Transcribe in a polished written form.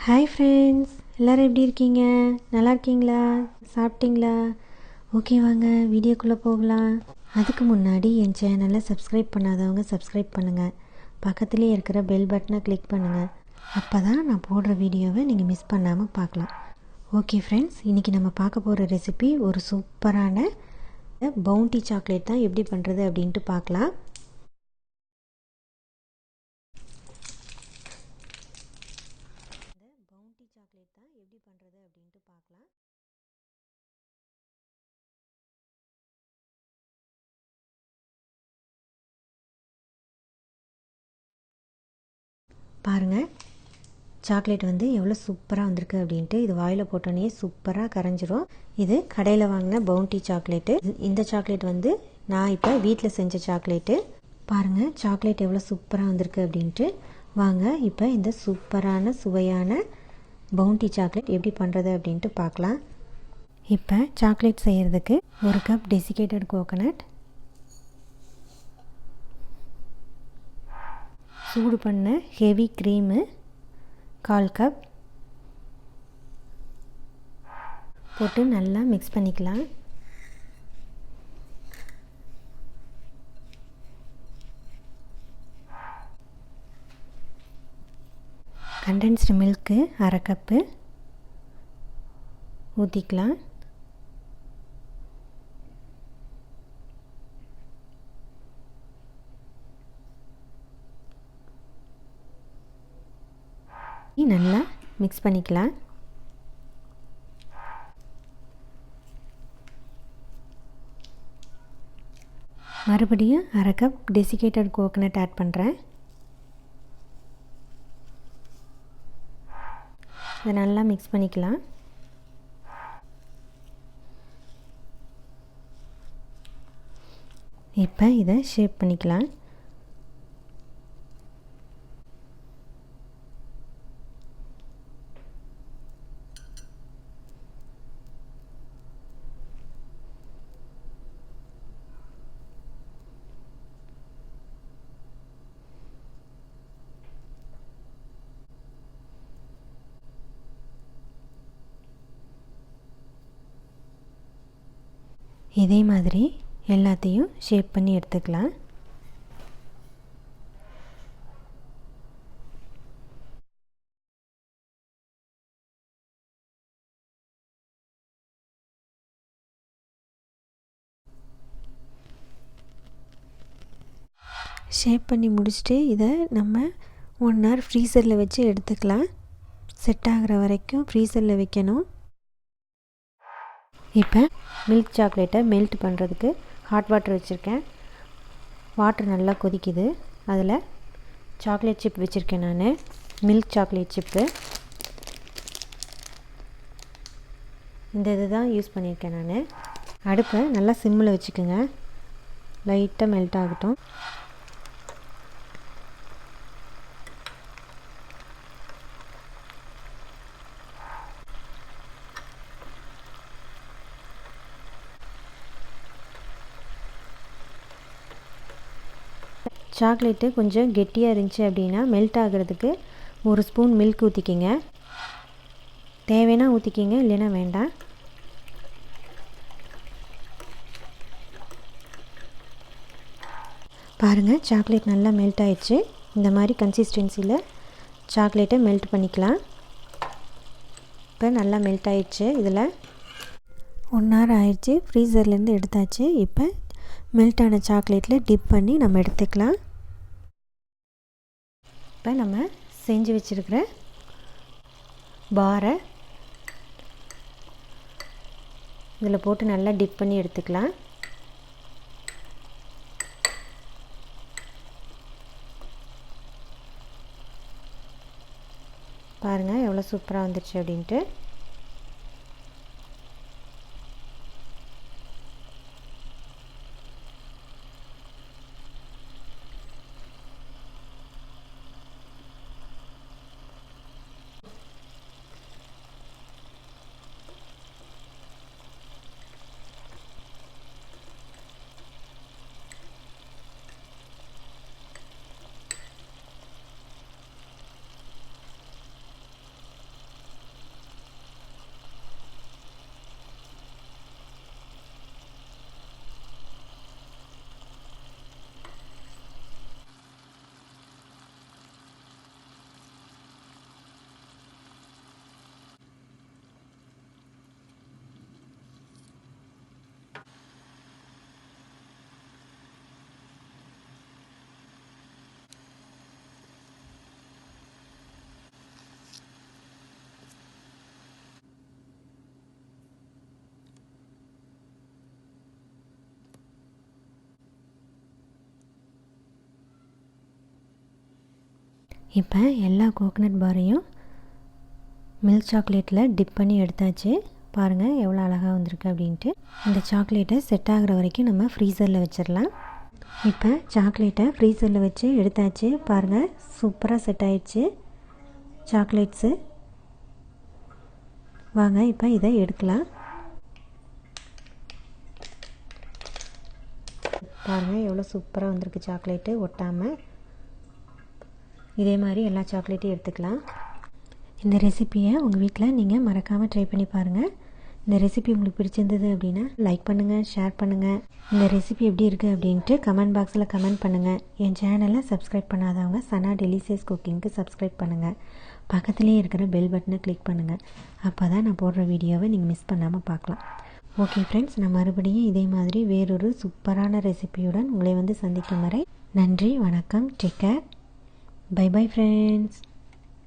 Hi friends, எல்லோரும் எப்படி இருக்கீங்க? நல்லா இருக்கீங்களா? சாப்பிட்டீங்களா? ஓகே, வாங்க வீடியோக்குள்ளே போகலாம். அதுக்கு முன்னாடி என் சேனலை சப்ஸ்கிரைப் பண்ணாதவங்க சப்ஸ்கிரைப் பண்ணுங்கள். பக்கத்துலேயே இருக்கிற பெல் பட்டனை கிளிக் பண்ணுங்கள். அப்போ தான் நான் போடுற வீடியோவை நீங்கள் மிஸ் பண்ணாமல் பார்க்கலாம். ஓகே ஃப்ரெண்ட்ஸ், இன்றைக்கி நம்ம பார்க்க போகிற ரெசிபி ஒரு சூப்பரான பவுண்டி சாக்லேட் தான். எப்படி பண்ணுறது அப்படின்ட்டு பார்க்கலாம். பவுண்டி சாக்லேட் தான் எப்படி பண்ணுறது அப்படின்ட்டு பார்க்கலாம். பாருங்கள், சாக்லேட் வந்து எவ்வளோ சூப்பராக வந்திருக்கு அப்படின்ட்டு. இது வாயில் போட்டோன்னே சூப்பராக கரைஞ்சிரும். இது கடையில் வாங்கின பவுண்டி சாக்லேட்டு. இந்த சாக்லேட் வந்து நான் இப்போ வீட்டில் செஞ்ச சாக்லேட்டு. பாருங்கள், சாக்லேட் எவ்வளோ சூப்பராக வந்திருக்கு அப்படின்ட்டு. வாங்க இப்போ இந்த சூப்பரான சுவையான பவுண்டி சாக்லேட் எப்படி பண்ணுறது அப்படின்ட்டு பார்க்கலாம். இப்போ சாக்லேட் செய்கிறதுக்கு 1 கப் டெசிகேட்டட் கோகோனட், சூடு பண்ண ஹெவி க்ரீமு 1/4 கப் போட்டு நல்லா மிக்ஸ் பண்ணிக்கலாம். கண்டென்ஸ்டு மில்க்கு 1/2 கப்பு ஊற்றிக்கலாம். நல்லா மிக்ஸ் பண்ணிக்கலாம். மறுபடியும் 1/2 கப் டெசிகேட்டட் கோகோனட் ஆட் பண்ணுறேன். இதை நல்லா மிக்ஸ் பண்ணிக்கலாம். இப்போ இதை ஷேப் பண்ணிக்கலாம். இதே மாதிரி எல்லாத்தையும் ஷேப் பண்ணி எடுத்துக்கலாம். ஷேப் பண்ணி முடிச்சுட்டு இதை நம்ம 1 hour ஃப்ரீசரில் வச்சு எடுத்துக்கலாம். செட் ஆகிற வரைக்கும் ஃப்ரீசரில் வைக்கணும். இப்போ மில்க் சாக்லேட்டை மெல்ட் பண்ணுறதுக்கு ஹாட் வாட்டர் வச்சுருக்கேன். வாட்டர் நல்லா கொதிக்குது. அதில் சாக்லேட் சிப் வச்சுருக்கேன். நான் மில்க் சாக்லேட் சிப்பு இந்த இது தான் யூஸ் பண்ணியிருக்கேன். நான் அடுப்பை நல்லா சிம்மில் வச்சுக்கோங்க. லைட்டாக மெல்ட் ஆகட்டும். சாக்லேட்டு கொஞ்சம் கெட்டியாக இருந்துச்சு அப்படின்னா மெல்ட் ஆகிறதுக்கு 1 ஸ்பூன் மில்க் ஊற்றிக்கிங்க. தேவைன்னா ஊற்றிக்கிங்க, இல்லைன்னா வேண்டாம். பாருங்கள், சாக்லேட் நல்லா மெல்ட் ஆயிடுச்சு. இந்த மாதிரி கன்சிஸ்டன்சியில் சாக்லேட்டை மெல்ட் பண்ணிக்கலாம். இப்போ நல்லா மெல்ட் ஆயிடுச்சு. இதில் 1 hour ஆயிடுச்சு. ஃப்ரீசர்லேருந்து எடுத்தாச்சு. இப்போ மெல்ட்டான சாக்லேட்டில் டிப் பண்ணி நம்ம எடுத்துக்கலாம். இப்போ நம்ம செஞ்சு வச்சுருக்கிற பாரை இதில் போட்டு நல்லா டிப் பண்ணி எடுத்துக்கலாம். பாருங்கள் எவ்வளோ சூப்பராக வந்துடுச்சு அப்படின்ட்டு. இப்போ எல்லா கோகனட் பாரையும் மில்க் சாக்லேட்டில் டிப் பண்ணி எடுத்தாச்சு. பாருங்கள் எவ்வளோ அழகாக வந்திருக்கு அப்படின்ட்டு. இந்த சாக்லேட்டை செட் ஆகிற வரைக்கும் நம்ம ஃப்ரீசரில் வச்சிடலாம். இப்போ சாக்லேட்டை ஃப்ரீசரில் வச்சு எடுத்தாச்சு. பாருங்கள் சூப்பராக செட் ஆயிடுச்சு சாக்லேட்ஸு. வாங்க இப்போ இதை எடுக்கலாம். பாருங்கள் எவ்வளோ சூப்பராக வந்திருக்கு சாக்லேட்டு ஒட்டாமல். இதே மாதிரி எல்லா சாக்லேட்டையும் எடுத்துக்கலாம். இந்த ரெசிப்பியை உங்கள் வீட்டில் நீங்கள் மறக்காமல் ட்ரை பண்ணி பாருங்கள். இந்த ரெசிபி உங்களுக்கு பிடிச்சிருந்தது அப்படின்னா லைக் பண்ணுங்கள், ஷேர் பண்ணுங்கள். இந்த ரெசிபி எப்படி இருக்குது அப்படின்ட்டு கமெண்ட் பாக்ஸில் கமெண்ட் பண்ணுங்கள். என் சேனலை சப்ஸ்கிரைப் பண்ணாதவங்க சனா டெலிசியஸ் குக்கிங்க்கு சப்ஸ்கிரைப் பண்ணுங்கள். பக்கத்துலேயே இருக்கிற பெல் பட்டனை கிளிக் பண்ணுங்கள். அப்போ தான் நான் போடுற வீடியோவை நீங்கள் மிஸ் பண்ணாமல் பார்க்கலாம். ஓகே ஃப்ரெண்ட்ஸ், நான் மறுபடியும் இதே மாதிரி வேறொரு சூப்பரான ரெசிபியுடன் உங்களை வந்து சந்திக்கும் வரை நன்றி, வணக்கம், take care, bye bye friends.